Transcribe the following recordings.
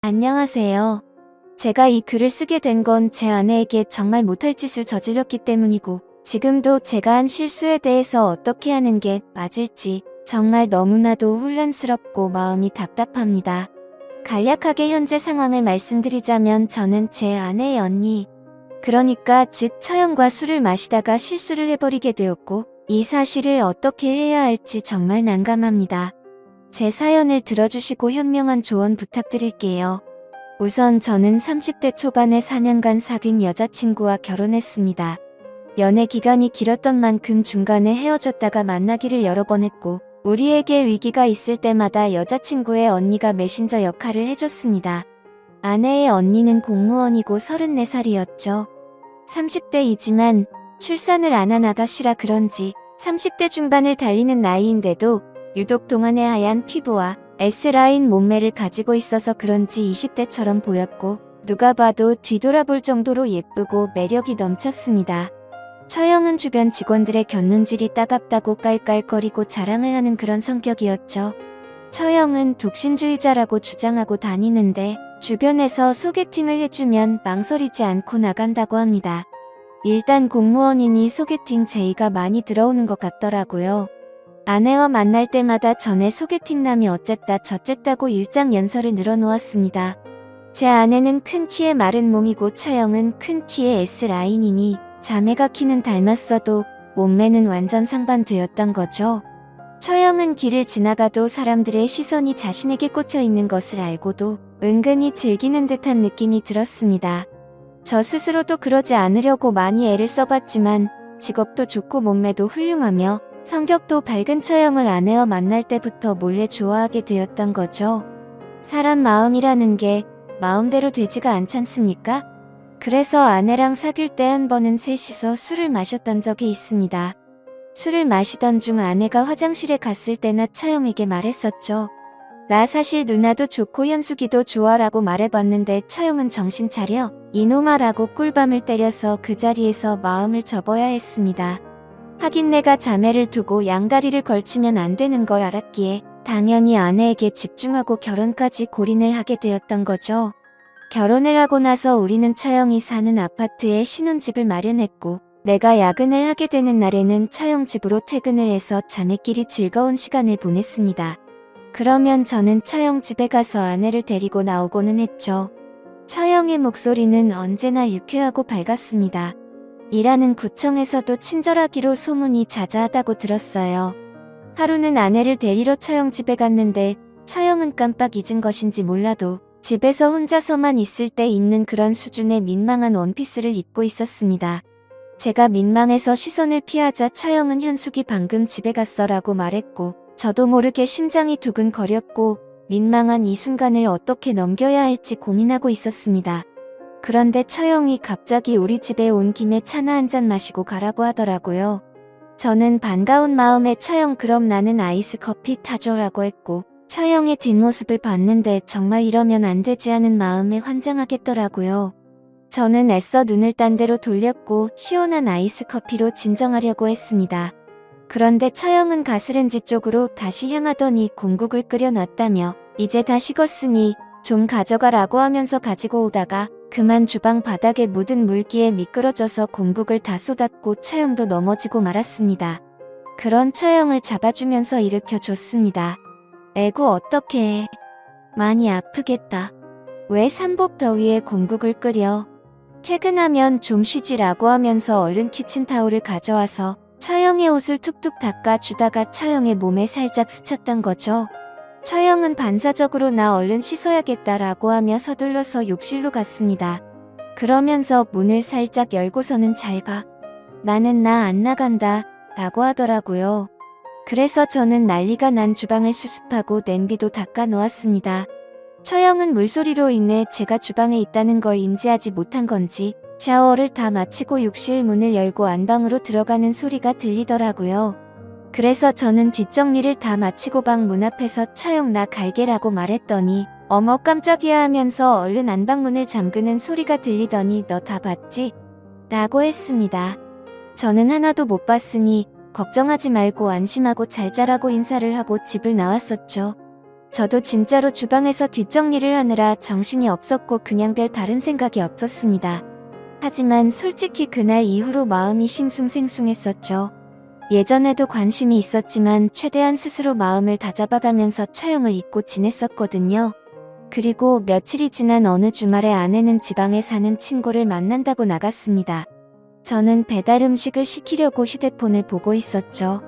안녕하세요. 제가 이 글을 쓰게 된 건 제 아내에게 정말 못할 짓을 저질렀기 때문이고, 지금도 제가 한 실수에 대해서 어떻게 하는 게 맞을지 정말 너무나도 혼란스럽고 마음이 답답합니다. 간략하게 현재 상황을 말씀드리자면 저는 제 아내의 언니, 그러니까 즉 처형과 술을 마시다가 실수를 해버리게 되었고, 이 사실을 어떻게 해야 할지 정말 난감합니다. 제 사연을 들어주시고 현명한 조언 부탁드릴게요. 우선 저는 30대 초반에 4년간 사귄 여자친구와 결혼했습니다. 연애 기간이 길었던 만큼 중간에 헤어졌다가 만나기를 여러 번 했고, 우리에게 위기가 있을 때마다 여자친구의 언니가 메신저 역할을 해줬습니다. 아내의 언니는 공무원이고 34살이었죠. 30대이지만 출산을 안 한 아가씨라 그런지 30대 중반을 달리는 나이인데도 유독 동안의 하얀 피부와 S라인 몸매를 가지고 있어서 그런지 20대처럼 보였고, 누가 봐도 뒤돌아볼 정도로 예쁘고 매력이 넘쳤습니다. 처형은 주변 직원들의 곁눈질이 따갑다고 깔깔거리고 자랑을 하는 그런 성격이었죠. 처형은 독신주의자라고 주장하고 다니는데 주변에서 소개팅을 해주면 망설이지 않고 나간다고 합니다. 일단 공무원이니 소개팅 제의가 많이 들어오는 것 같더라고요. 아내와 만날 때마다 전에 소개팅남이 어쨌다 저쨌다고 일장연설을 늘어놓았습니다. 제 아내는 큰 키에 마른 몸이고 처형은 큰 키에 S라인이니 자매가 키는 닮았어도 몸매는 완전 상반되었던 거죠. 처형은 길을 지나가도 사람들의 시선이 자신에게 꽂혀 있는 것을 알고도 은근히 즐기는 듯한 느낌이 들었습니다. 저 스스로도 그러지 않으려고 많이 애를 써봤지만 직업도 좋고 몸매도 훌륭하며 성격도 밝은 처형을 아내와 만날 때부터 몰래 좋아하게 되었던 거죠. 사람 마음이라는 게 마음대로 되지가 않잖습니까? 그래서 아내랑 사귈 때 한 번은 셋이서 술을 마셨던 적이 있습니다. 술을 마시던 중 아내가 화장실에 갔을 때나 처형에게 말했었죠. 나 사실 누나도 좋고 현숙이도 좋아라고 말해봤는데 처형은 정신 차려 이놈아라고 꿀밤을 때려서 그 자리에서 마음을 접어야 했습니다. 하긴 내가 자매를 두고 양다리를 걸치면 안 되는 걸 알았기에 당연히 아내에게 집중하고 결혼까지 골인을 하게 되었던 거죠. 결혼을 하고 나서 우리는 처형이 사는 아파트에 신혼집을 마련했고, 내가 야근을 하게 되는 날에는 처형 집으로 퇴근을 해서 자매끼리 즐거운 시간을 보냈습니다. 그러면 저는 처형 집에 가서 아내를 데리고 나오고는 했죠. 처형의 목소리는 언제나 유쾌하고 밝았습니다. 일하는 구청에서도 친절하기로 소문이 자자하다고 들었어요. 하루는 아내를 데리러 처형 집에 갔는데 처형은 깜빡 잊은 것인지 몰라도 집에서 혼자서만 있을 때 입는 그런 수준의 민망한 원피스를 입고 있었습니다. 제가 민망해서 시선을 피하자 처형은 현숙이 방금 집에 갔어라고 말했고, 저도 모르게 심장이 두근거렸고 민망한 이 순간을 어떻게 넘겨야 할지 고민하고 있었습니다. 그런데 처형이 갑자기 우리 집에 온 김에 차나 한잔 마시고 가라고 하더라고요. 저는 반가운 마음에 처형 그럼 나는 아이스 커피 타줘라고 했고, 처형의 뒷모습을 봤는데 정말 이러면 안 되지 하는 마음에 환장하겠더라고요. 저는 애써 눈을 딴 데로 돌렸고 시원한 아이스 커피로 진정하려고 했습니다. 그런데 처형은 가스렌지 쪽으로 다시 향하더니 공국을 끓여놨다며 이제 다 식었으니 좀 가져가라고 하면서 가지고 오다가 그만 주방 바닥에 묻은 물기에 미끄러져서 공국을 다 쏟았고 처형도 넘어지고 말았습니다. 그런 처형을 잡아주면서 일으켜줬습니다. 에구 어떡해. 많이 아프겠다. 왜 삼복 더위에 공국을 끓여. 퇴근하면 좀 쉬지라고 하면서 얼른 키친타올을 가져와서 처형의 옷을 툭툭 닦아주다가 처형의 몸에 살짝 스쳤던 거죠. 처형은 반사적으로 나 얼른 씻어야겠다라고 하며 서둘러서 욕실로 갔습니다. 그러면서 문을 살짝 열고서는 잘 가. 나는 나 안 나간다 라고 하더라고요. 그래서 저는 난리가 난 주방을 수습하고 냄비도 닦아 놓았습니다. 처형은 물소리로 인해 제가 주방에 있다는 걸 인지하지 못한 건지 샤워를 다 마치고 욕실 문을 열고 안방으로 들어가는 소리가 들리더라고요. 그래서 저는 뒷정리를 다 마치고 방 문 앞에서 처형 나 갈게라고 말했더니 어머 깜짝이야 하면서 얼른 안방문을 잠그는 소리가 들리더니 너 다 봤지? 라고 했습니다. 저는 하나도 못 봤으니 걱정하지 말고 안심하고 잘 자라고 인사를 하고 집을 나왔었죠. 저도 진짜로 주방에서 뒷정리를 하느라 정신이 없었고 그냥 별 다른 생각이 없었습니다. 하지만 솔직히 그날 이후로 마음이 싱숭생숭했었죠. 예전에도 관심이 있었지만 최대한 스스로 마음을 다잡아가면서 처형을 잊고 지냈었거든요. 그리고 며칠이 지난 어느 주말에 아내는 지방에 사는 친구를 만난다고 나갔습니다. 저는 배달 음식을 시키려고 휴대폰을 보고 있었죠.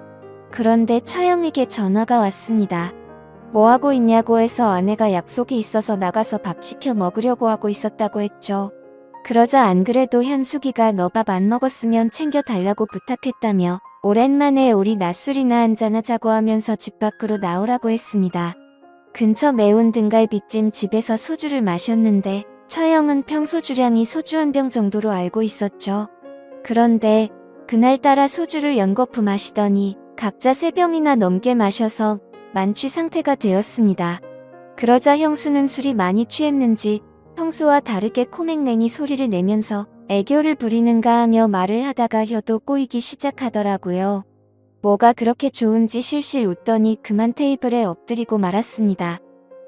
그런데 처형에게 전화가 왔습니다. 뭐하고 있냐고 해서 아내가 약속이 있어서 나가서 밥 시켜 먹으려고 하고 있었다고 했죠. 그러자 안 그래도 현숙이가 너 밥 안 먹었으면 챙겨달라고 부탁했다며 오랜만에 우리 낮술이나 한잔하자고 하면서 집 밖으로 나오라고 했습니다. 근처 매운 등갈비찜 집에서 소주를 마셨는데 처형은 평소 주량이 소주 한 병 정도로 알고 있었죠. 그런데 그날따라 소주를 연거푸 마시더니 각자 3병이나 넘게 마셔서 만취 상태가 되었습니다. 그러자 형수는 술이 많이 취했는지 평소와 다르게 코맹맹이 소리를 내면서 애교를 부리는가 하며 말을 하다가 혀도 꼬이기 시작하더라고요. 뭐가 그렇게 좋은지 실실 웃더니 그만 테이블에 엎드리고 말았습니다.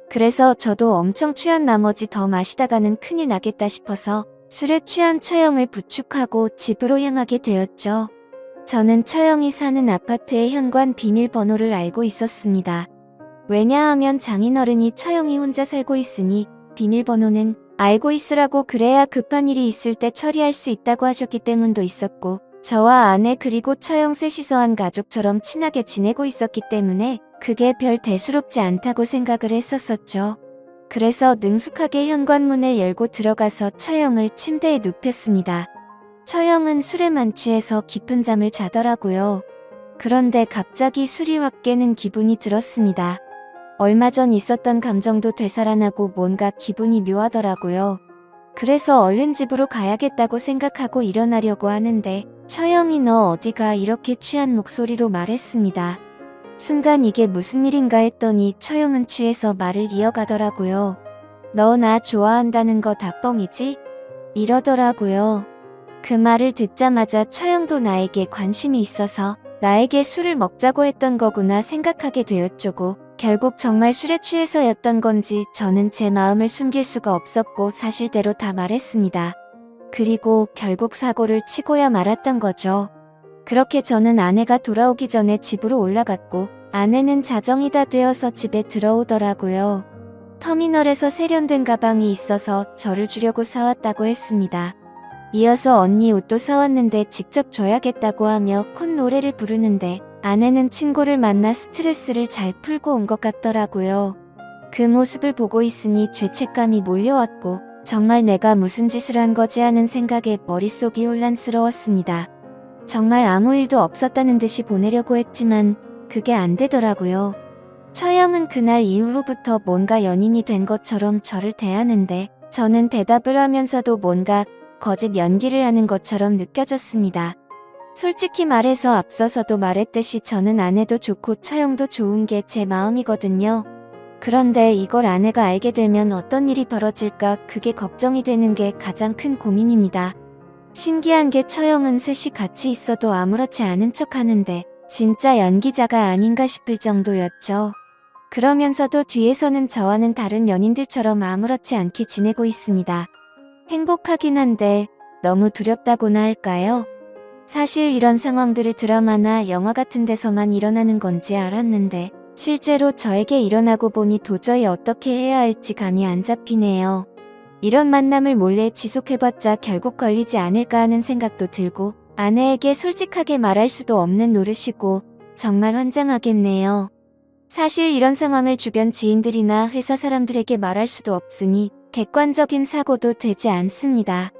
그래서 저도 엄청 취한 나머지 더 마시다가는 큰일 나겠다 싶어서 술에 취한 처형을 부축하고 집으로 향하게 되었죠. 저는 처형이 사는 아파트의 현관 비밀번호를 알고 있었습니다. 왜냐하면 장인어른이 처형이 혼자 살고 있으니 비밀번호는 알고 있으라고 그래야 급한 일이 있을 때 처리할 수 있다고 하셨기 때문도 있었고 저와 아내 그리고 처형 셋이서 한 가족처럼 친하게 지내고 있었기 때문에 그게 별 대수롭지 않다고 생각을 했었었죠. 그래서 능숙하게 현관문을 열고 들어가서 처형을 침대에 눕혔습니다. 처형은 술에 만취해서 깊은 잠을 자더라고요. 그런데 갑자기 술이 확 깨는 기분이 들었습니다. 얼마 전 있었던 감정도 되살아나고 뭔가 기분이 묘하더라고요. 그래서 얼른 집으로 가야겠다고 생각하고 일어나려고 하는데 처형이 너 어디가 이렇게 취한 목소리로 말했습니다. 순간 이게 무슨 일인가 했더니 처형은 취해서 말을 이어가더라고요. 너 나 좋아한다는 거 다 뻥이지? 이러더라고요. 그 말을 듣자마자 처형도 나에게 관심이 있어서 나에게 술을 먹자고 했던 거구나 생각하게 되었죠고 결국 정말 술에 취해서였던 건지 저는 제 마음을 숨길 수가 없었고 사실대로 다 말했습니다. 그리고 결국 사고를 치고야 말았던 거죠. 그렇게 저는 아내가 돌아오기 전에 집으로 올라갔고 아내는 자정이 다 되어서 집에 들어오더라고요. 터미널에서 세련된 가방이 있어서 저를 주려고 사왔다고 했습니다. 이어서 언니 옷도 사왔는데 직접 줘야겠다고 하며 콧노래를 부르는데 아내는 친구를 만나 스트레스를 잘 풀고 온 것 같더라고요. 그 모습을 보고 있으니 죄책감이 몰려왔고 정말 내가 무슨 짓을 한 거지 하는 생각에 머릿속이 혼란스러웠습니다. 정말 아무 일도 없었다는 듯이 보내려고 했지만 그게 안 되더라고요. 처형은 그날 이후로부터 뭔가 연인이 된 것처럼 저를 대하는데 저는 대답을 하면서도 뭔가 거짓 연기를 하는 것처럼 느껴졌습니다. 솔직히 말해서 앞서서도 말했듯이 저는 아내도 좋고 처형도 좋은 게 제 마음이거든요. 그런데 이걸 아내가 알게 되면 어떤 일이 벌어질까 그게 걱정이 되는 게 가장 큰 고민입니다. 신기한 게 처형은 셋이 같이 있어도 아무렇지 않은 척 하는데 진짜 연기자가 아닌가 싶을 정도였죠. 그러면서도 뒤에서는 저와는 다른 연인들처럼 아무렇지 않게 지내고 있습니다. 행복하긴 한데 너무 두렵다고나 할까요? 사실 이런 상황들을 드라마나 영화 같은 데서만 일어나는 건지 알았는데 실제로 저에게 일어나고 보니 도저히 어떻게 해야 할지 감이 안 잡히네요. 이런 만남을 몰래 지속해봤자 결국 걸리지 않을까 하는 생각도 들고 아내에게 솔직하게 말할 수도 없는 노릇이고 정말 환장하겠네요. 사실 이런 상황을 주변 지인들이나 회사 사람들에게 말할 수도 없으니 객관적인 사고도 되지 않습니다.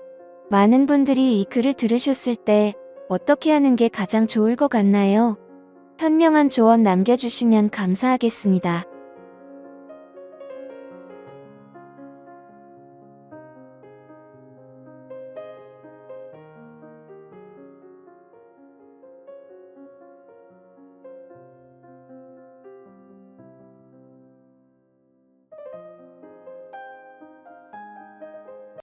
많은 분들이 이 글을 들으셨을 때 어떻게 하는 게 가장 좋을 것 같나요? 현명한 조언 남겨주시면 감사하겠습니다.